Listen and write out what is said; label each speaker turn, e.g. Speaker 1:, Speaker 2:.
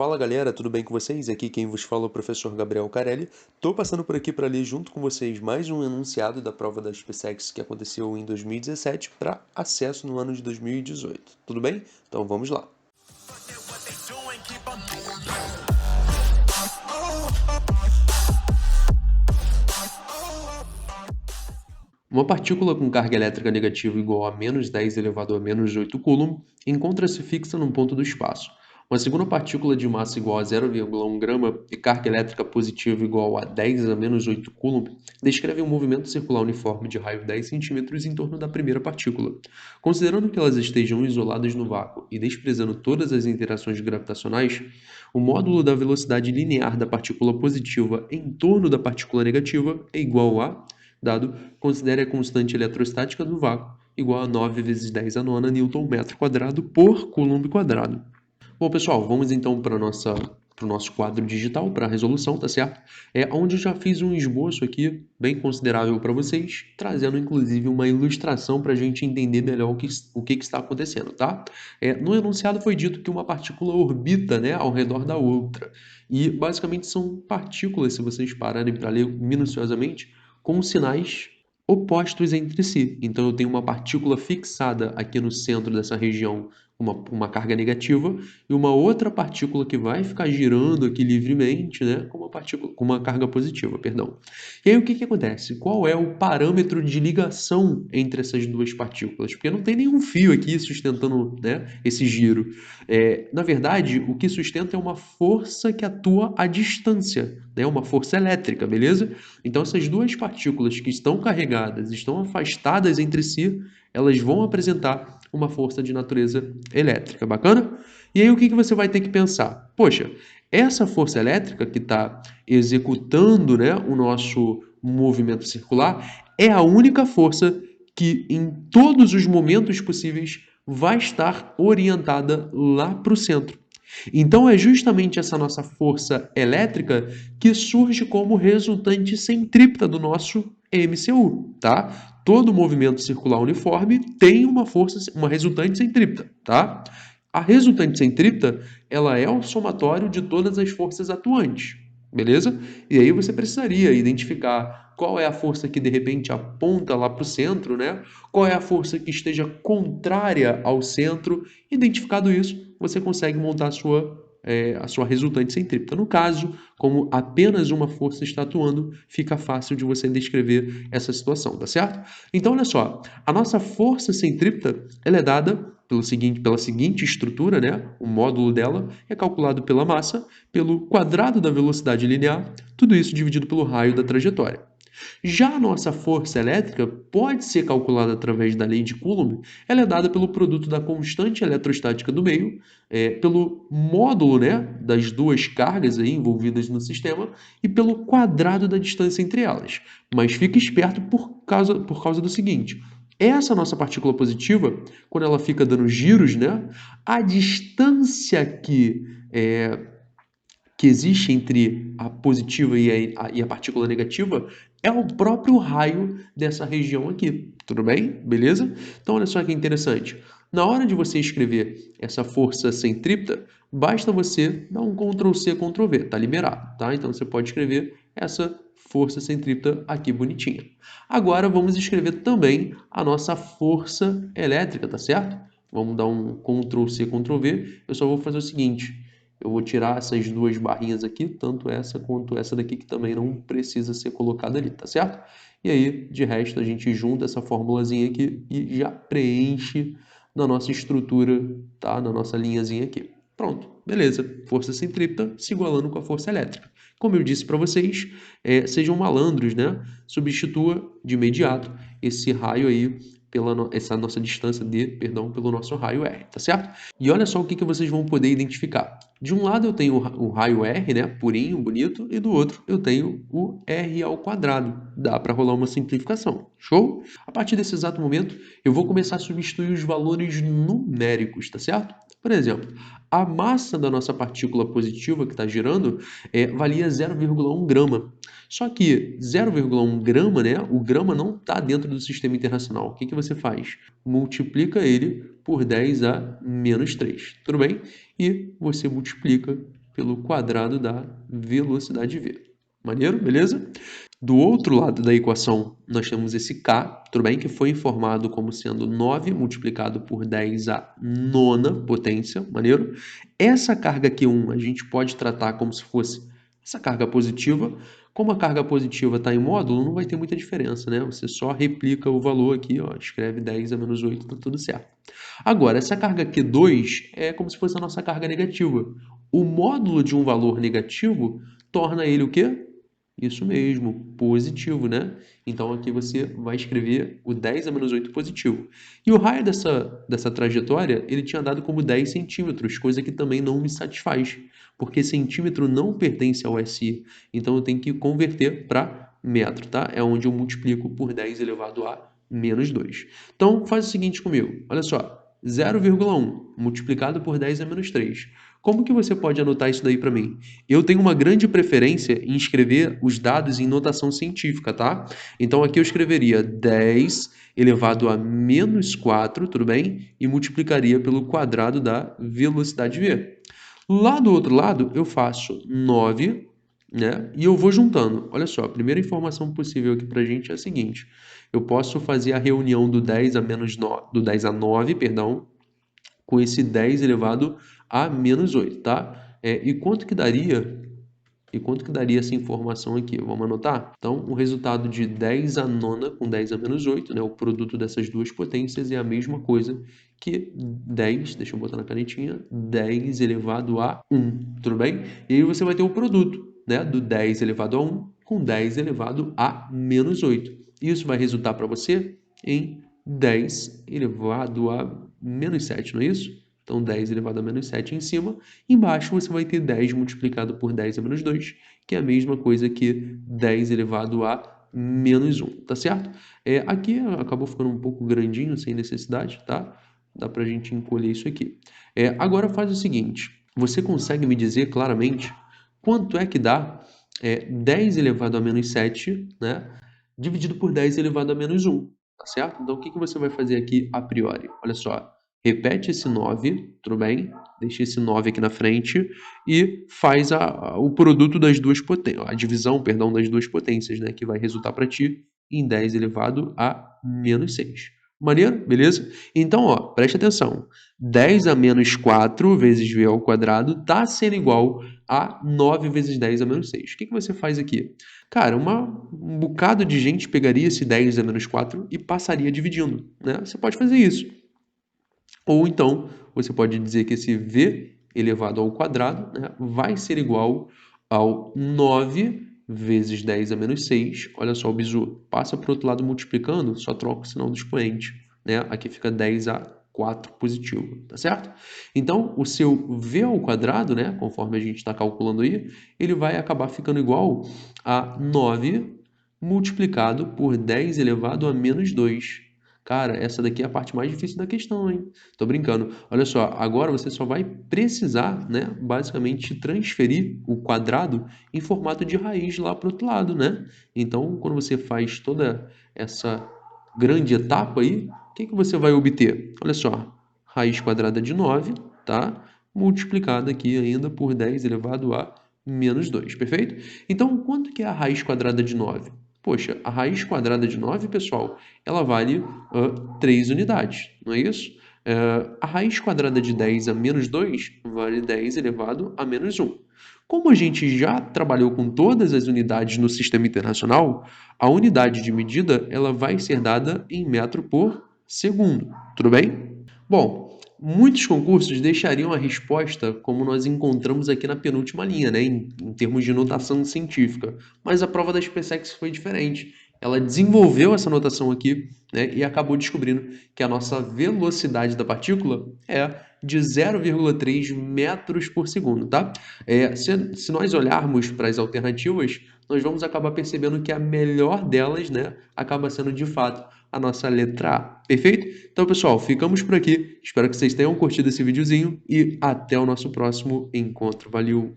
Speaker 1: Fala galera, tudo bem com vocês? Aqui quem vos fala é o professor Gabriel Carelli. Tô passando por aqui para ler junto com vocês mais um enunciado da prova da SpaceX que aconteceu em 2017 para acesso no ano de 2018. Tudo bem? Então vamos lá. Uma partícula com carga elétrica negativa igual a -10 elevado a -8 coulomb encontra-se fixa num ponto do espaço. Uma segunda partícula de massa igual a 0,1 grama e carga elétrica positiva igual a 10 a -8 coulomb descreve um movimento circular uniforme de raio 10 centímetros em torno da primeira partícula. Considerando que elas estejam isoladas no vácuo e desprezando todas as interações gravitacionais, o módulo da velocidade linear da partícula positiva em torno da partícula negativa é igual a dado, considere a constante eletrostática do vácuo igual a 9 vezes 10 a nona Newton-metro quadrado por Coulomb quadrado. Bom, pessoal, vamos então para o nosso quadro digital, para a resolução, tá certo? Onde eu já fiz um esboço aqui, bem considerável para vocês, trazendo inclusive uma ilustração para a gente entender melhor o que está acontecendo, tá? No enunciado foi dito que uma partícula orbita, né, ao redor da outra. E basicamente são partículas, se vocês pararem para ler minuciosamente, com sinais opostos entre si. Então eu tenho uma partícula fixada aqui no centro dessa região, uma carga negativa, e uma outra partícula que vai ficar girando aqui livremente, né, com uma carga positiva, perdão. E aí o que acontece? Qual é o parâmetro de ligação entre essas duas partículas? Porque não tem nenhum fio aqui sustentando, né, esse giro. Na verdade, o que sustenta é uma força que atua à distância, né, uma força elétrica, beleza? Então essas duas partículas que estão carregadas, estão afastadas entre si, elas vão apresentar uma força de natureza elétrica, bacana? E aí o que você vai ter que pensar? Poxa, essa força elétrica que está executando, né, o nosso movimento circular é a única força que em todos os momentos possíveis vai estar orientada lá para o centro. Então é justamente essa nossa força elétrica que surge como resultante centrípeta do nosso MCU, tá? Todo movimento circular uniforme tem uma resultante centrípeta, tá? A resultante centrípeta, ela é o somatório de todas as forças atuantes, beleza? E aí você precisaria identificar qual é a força que de repente aponta lá para o centro, né? Qual é a força que esteja contrária ao centro. Identificado isso, você consegue montar a sua resultante centrípeta. No caso, como apenas uma força está atuando, fica fácil de você descrever essa situação, tá certo? Então, olha só, a nossa força centrípeta, ela é dada pela seguinte estrutura, né? O módulo dela é calculado pela massa, pelo quadrado da velocidade linear, tudo isso dividido pelo raio da trajetória. Já a nossa força elétrica pode ser calculada através da lei de Coulomb. Ela é dada pelo produto da constante eletrostática do meio, pelo módulo, né, das duas cargas aí envolvidas no sistema e pelo quadrado da distância entre elas. Mas fique esperto por causa do seguinte: essa nossa partícula positiva, quando ela fica dando giros, né, a distância que existe entre a positiva e a partícula negativa é o próprio raio dessa região aqui. Tudo bem? Beleza? Então, olha só que interessante. Na hora de você escrever essa força centrípeta, basta você dar um Ctrl+C, Ctrl+V. Está liberado, tá? Então, você pode escrever essa força centrípeta aqui bonitinha. Agora, vamos escrever também a nossa força elétrica, tá certo? Vamos dar um Ctrl+C, Ctrl+V. Eu só vou fazer o seguinte: eu vou tirar essas duas barrinhas aqui, tanto essa quanto essa daqui, que também não precisa ser colocada ali, tá certo? E aí, de resto, a gente junta essa formulazinha aqui e já preenche na nossa estrutura, tá? Na nossa linhazinha aqui. Pronto, beleza. Força centrípeta se igualando com a força elétrica. Como eu disse para vocês, sejam malandros, né? Substitua de imediato esse raio aí essa nossa distância pelo nosso raio R, tá certo? E olha só o que vocês vão poder identificar. De um lado eu tenho o raio R, né, purinho, bonito, e do outro eu tenho o R ao quadrado. Dá para rolar uma simplificação. Show? A partir desse exato momento, eu vou começar a substituir os valores numéricos, tá certo? Por exemplo, a massa da nossa partícula positiva que está girando valia 0,1 grama. Só que 0,1 grama, né, o grama não está dentro do sistema internacional. O que você faz? Multiplica ele por 10 a menos 3, tudo bem? E você multiplica pelo quadrado da velocidade v. Maneiro? Beleza? Do outro lado da equação, nós temos esse k, tudo bem? Que foi informado como sendo 9 multiplicado por 10 à nona potência, maneiro? Essa carga Q1 a gente pode tratar como se fosse essa carga positiva. Como a carga positiva está em módulo, não vai ter muita diferença, né? Você só replica o valor aqui, ó, escreve 10 a menos 8, tá tudo certo. Agora, essa carga Q2 é como se fosse a nossa carga negativa. O módulo de um valor negativo torna ele o quê? Isso mesmo, positivo, né? Então aqui você vai escrever o 10 a menos 8 positivo. E o raio dessa trajetória, ele tinha dado como 10 centímetros, coisa que também não me satisfaz, porque centímetro não pertence ao SI. Então eu tenho que converter para metro, tá? É onde eu multiplico por 10 elevado a menos 2. Então faz o seguinte comigo, olha só, 0,1 multiplicado por 10 a menos 3. Como que você pode anotar isso daí para mim? Eu tenho uma grande preferência em escrever os dados em notação científica, tá? Então aqui eu escreveria 10 elevado a menos 4, tudo bem? E multiplicaria pelo quadrado da velocidade v. Lá do outro lado, eu faço 9, né? E eu vou juntando. Olha só, a primeira informação possível aqui pra gente é a seguinte. Eu posso fazer a reunião do 10 a menos 9, do 10 a 9, perdão, com esse 10 elevado a menos 8, tá? E quanto que daria? E quanto que daria essa informação aqui? Vamos anotar? Então, o resultado de 10 a nona com 10 a menos 8, né? O produto dessas duas potências é a mesma coisa que 10, deixa eu botar na canetinha, 10 elevado a 1, tudo bem? E aí você vai ter o produto, né? Do 10 elevado a 1 com 10 elevado a menos 8. Isso vai resultar para você em 10 elevado a menos 7, não é isso? Então, 10 elevado a menos 7 em cima. Embaixo você vai ter 10 multiplicado por 10 a menos 2, que é a mesma coisa que 10 elevado a menos 1, tá certo? Aqui acabou ficando um pouco grandinho, sem necessidade, tá? Dá pra gente encolher isso aqui. Agora faz o seguinte, você consegue me dizer claramente quanto é que dá 10 elevado a menos 7, né? Dividido por 10 elevado a menos 1, tá certo? Então, o que que você vai fazer aqui a priori? Olha só, repete esse 9, tudo bem? Deixa esse 9 aqui na frente e faz o produto das duas potências, a divisão, perdão, das duas potências, né? Que vai resultar para ti em 10 elevado a menos 6. Maneiro? Beleza? Então, ó, preste atenção. 10 a menos 4 vezes v ao quadrado está sendo igual a 9 vezes 10 a menos 6. O que que você faz aqui? Cara, um bocado de gente pegaria esse 10 a menos 4 e passaria dividindo, né? Você pode fazer isso. Ou então, você pode dizer que esse v elevado ao quadrado, né, vai ser igual ao 9 vezes 10 a menos 6. Olha só o bizu. Passa para o outro lado multiplicando, só troca o sinal do expoente, né? Aqui fica 10 a 4 positivo, tá certo? Então, o seu v ao quadrado, né, conforme a gente está calculando aí, ele vai acabar ficando igual a 9 multiplicado por 10 elevado a menos 2. Cara, essa daqui é a parte mais difícil da questão, hein? Tô brincando. Olha só, agora você só vai precisar, né, basicamente transferir o quadrado em formato de raiz lá para o outro lado, né? Então, quando você faz toda essa grande etapa aí, o que que você vai obter? Olha só, raiz quadrada de 9, tá? Multiplicada aqui ainda por 10 elevado a menos 2, perfeito? Então, quanto que é a raiz quadrada de 9? Poxa, a raiz quadrada de 9, pessoal, ela vale 3 unidades, não é isso? A raiz quadrada de 10 a menos 2 vale 10 elevado a menos 1. Como a gente já trabalhou com todas as unidades no sistema internacional, a unidade de medida ela vai ser dada em metro por segundo, tudo bem? Bom, muitos concursos deixariam a resposta como nós encontramos aqui na penúltima linha, né, em termos de notação científica. Mas a prova da SpaceX foi diferente. Ela desenvolveu essa notação aqui, né, e acabou descobrindo que a nossa velocidade da partícula é de 0,3 metros por segundo, tá? Se nós olharmos para as alternativas, nós vamos acabar percebendo que a melhor delas, né, acaba sendo de fato a nossa letra A. Perfeito? Então, pessoal, ficamos por aqui. Espero que vocês tenham curtido esse videozinho e até o nosso próximo encontro. Valeu!